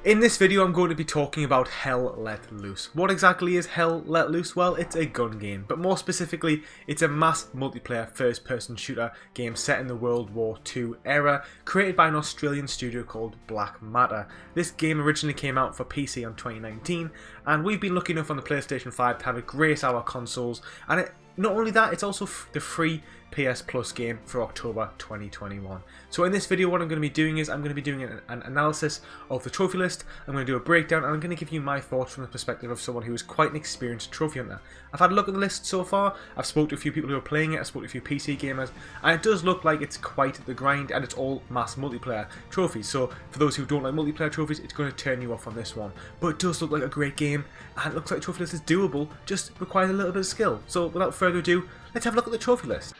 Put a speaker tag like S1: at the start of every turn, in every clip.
S1: In this video I'm going to be talking about Hell Let Loose. What exactly is Hell Let Loose? Well, it's a gun game, but more specifically it's a mass multiplayer first person shooter game set in the World War II era, created by an Australian studio called Black Matter. This game originally came out for PC in 2019 and we've been lucky enough on the PlayStation 5 to have it grace our consoles, and not only that, it's also the free PS Plus game for October 2021. So in this video what I'm going to be doing is I'm going to be doing an analysis of the trophy list, I'm going to do a breakdown, and I'm going to give you my thoughts from the perspective of someone who is quite an experienced trophy hunter. I've had a look at the list so far, I've spoken to a few people who are playing it, I've spoken to a few PC gamers, and it does look like it's quite the grind and it's all mass multiplayer trophies. So for those who don't like multiplayer trophies, it's going to turn you off on this one. But it does look like a great game and it looks like the trophy list is doable, just requires a little bit of skill. So without further ado, let's have a look at the trophy list.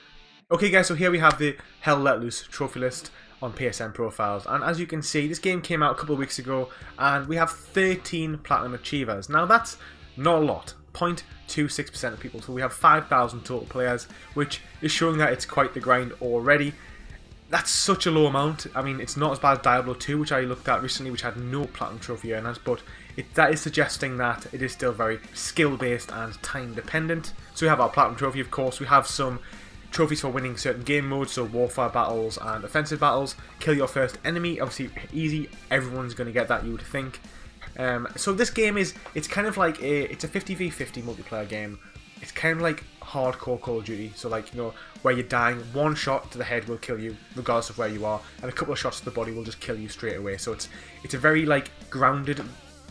S1: Okay guys, so here we have the Hell Let Loose trophy list on PSN profiles, and as you can see this game came out a couple of weeks ago and we have 13 platinum achievers. Now that's not a lot, 0.26% of people, so we have 5,000 total players, which is showing that it's quite the grind already. That's such a low amount. I mean, it's not as bad as Diablo 2, which I looked at recently, which had no platinum trophy earners, but that is suggesting that it is still very skill based and time dependent. So we have our platinum trophy, of course. We have some trophies for winning certain game modes, so warfare battles and offensive battles. Kill your first enemy, obviously easy, everyone's going to get that, you would think. So this game it's kind of like it's a 50v50 multiplayer game. It's kind of like hardcore Call of Duty, so like, you know, where you're dying, one shot to the head will kill you regardless of where you are, and a couple of shots to the body will just kill you straight away. So it's a very like grounded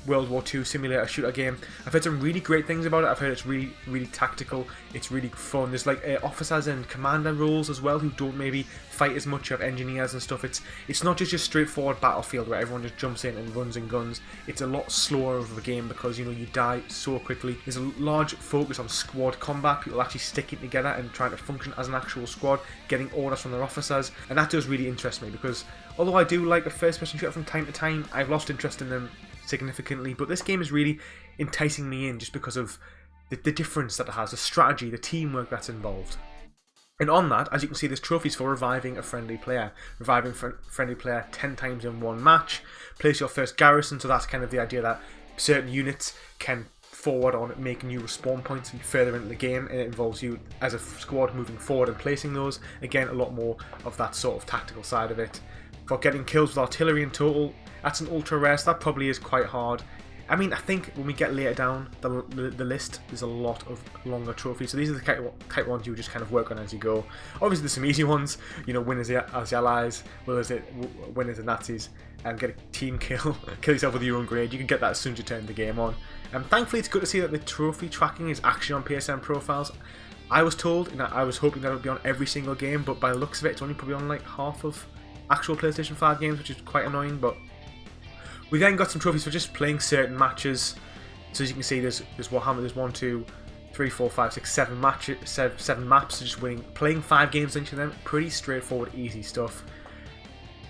S1: World War II simulator shooter game. I've heard some really great things about it. I've heard it's really tactical, it's really fun. There's like officers and commander roles as well who don't maybe fight as much. You have engineers and stuff. It's not just your straightforward battlefield where everyone just jumps in and runs and guns. It's a lot slower of a game because, you know, you die so quickly. There's a large focus on squad combat, people actually sticking together and trying to function as an actual squad, getting orders from their officers, and that does really interest me because although I do like a first person shooter from time to time, I've lost interest in them significantly, but this game is really enticing me in just because of the difference that it has, the strategy, the teamwork that's involved. And on that, as you can see, there's trophies for reviving a friendly player. Reviving friendly player 10 times in one match. Place your first garrison, so that's kind of the idea that certain units can forward on make new respawn points further into the game, and it involves you as a squad moving forward and placing those. Again, a lot more of that sort of tactical side of it. For getting kills with artillery in total, that's an ultra rare, so that probably is quite hard. I mean, I think when we get later down the list, there's a lot of longer trophies. So these are the type ones you just kind of work on as you go. Obviously, there's some easy ones. You know, win as the Allies, win as the Nazis, and get a team kill, kill yourself with your own grenade. You can get that as soon as you turn the game on. And thankfully, it's good to see that the trophy tracking is actually on PSN profiles. I was told, and I was hoping that it would be on every single game, but by the looks of it, it's only probably on like half of actual PlayStation 5 games, which is quite annoying. But we then got some trophies for just playing certain matches. So as you can see, there's 1, 2, 3, 4, 5, 6, 7 matches, 7 maps. So just playing 5 games into them. Pretty straightforward, easy stuff.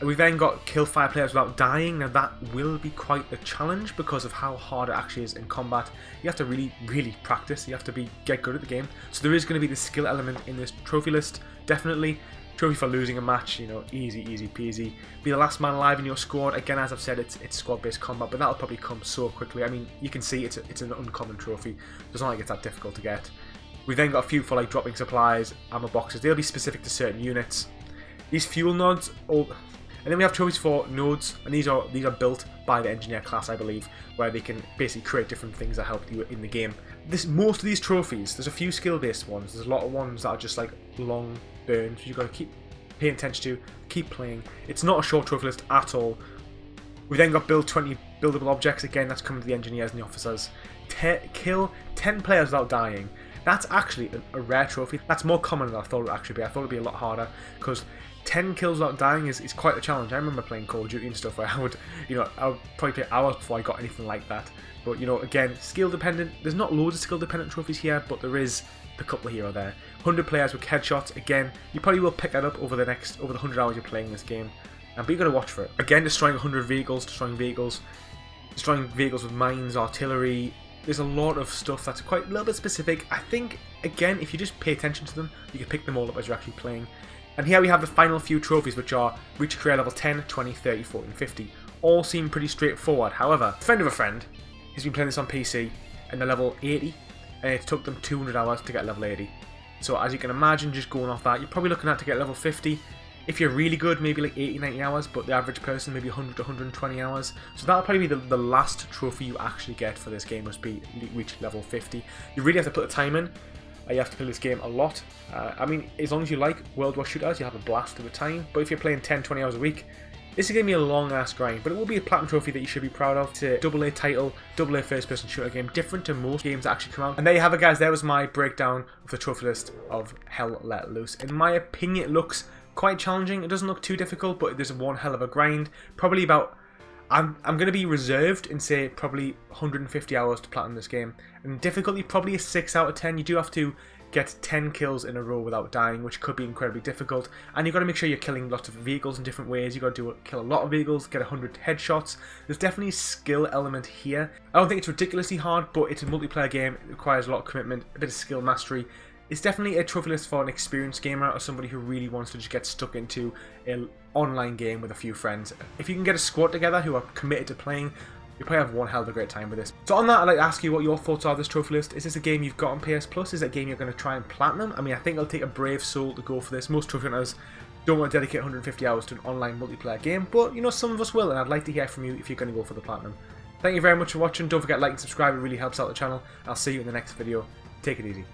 S1: We then got kill 5 players without dying. Now that will be quite a challenge because of how hard it actually is in combat. You have to really practice. You have to get good at the game. So there is going to be the skill element in this trophy list, definitely. Trophy for losing a match, you know, easy peasy. Be the last man alive in your squad. Again, as I've said, it's squad-based combat, but that'll probably come so quickly. I mean, you can see it's an uncommon trophy. It's not like it's that difficult to get. We then got a few for like dropping supplies, ammo boxes. They'll be specific to certain units. These fuel nodes, and then we have trophies for nodes, and these are built by the engineer class, I believe, where they can basically create different things that help you in the game. Most of these trophies, there's a few skill-based ones. There's a lot of ones that are just like long burns. You've got to keep paying attention to, keep playing. It's not a short trophy list at all. We then got build 20 buildable objects. Again, that's coming to the engineers and the officers. Kill 10 players without dying. That's actually a rare trophy. That's more common than I thought it would actually be. I thought it would be a lot harder because 10 kills without dying is quite a challenge. I remember playing Call of Duty and stuff where I would probably play hours before I got anything like that. But, you know, again, skill dependent. There's not loads of skill dependent trophies here, but there is a couple here or there. 100 players with headshots. Again, you probably will pick that up over the 100 hours you're playing this game. But you've got to watch for it. Again, destroying 100 vehicles, destroying vehicles with mines, artillery. There's a lot of stuff that's quite a little bit specific. I think, again, if you just pay attention to them, you can pick them all up as you're actually playing. And here we have the final few trophies, which are reach career level 10, 20, 30, 40 and 50. all seem pretty straightforward. However, a friend of a friend has been playing this on PC and they're level 80, and it took them 200 hours to get level 80. So as you can imagine, just going off that, you're probably looking at to get level 50. If you're really good, maybe like 80, 90 hours, but the average person maybe 100 to 120 hours. So that'll probably be the last trophy you actually get for this game, must be reach level 50. You really have to put the time in. You have to play this game a lot. I mean, as long as you like World War shooters, you have a blast of a time. But if you're playing 10, 20 hours a week, this is going to be a long ass grind, but it will be a platinum trophy that you should be proud of. It's a AA title, AA first person shooter game, different to most games that actually come out. And there you have it, guys. There was my breakdown of the trophy list of Hell Let Loose. In my opinion, it looks quite challenging. It doesn't look too difficult, but there's one hell of a grind. Probably about, I'm going to be reserved and say probably 150 hours to platinum this game. And difficulty, probably a 6 out of 10. You do have to get 10 kills in a row without dying, which could be incredibly difficult. And you've got to make sure you're killing lots of vehicles in different ways. You've got to kill a lot of vehicles, get 100 headshots. There's definitely a skill element here. I don't think it's ridiculously hard, but it's a multiplayer game. It requires a lot of commitment, a bit of skill mastery. It's definitely a trophy list for an experienced gamer or somebody who really wants to just get stuck into an online game with a few friends. If you can get a squad together who are committed to playing, you'll probably have one hell of a great time with this. So on that, I'd like to ask you what your thoughts are of this trophy list. Is this a game you've got on PS Plus? Is it a game you're going to try and platinum? I mean, I think it'll take a brave soul to go for this. Most trophy hunters don't want to dedicate 150 hours to an online multiplayer game, but you know, some of us will, and I'd like to hear from you if you're going to go for the platinum. Thank you very much for watching. Don't forget to like and subscribe, it really helps out the channel. I'll see you in the next video. Take it easy.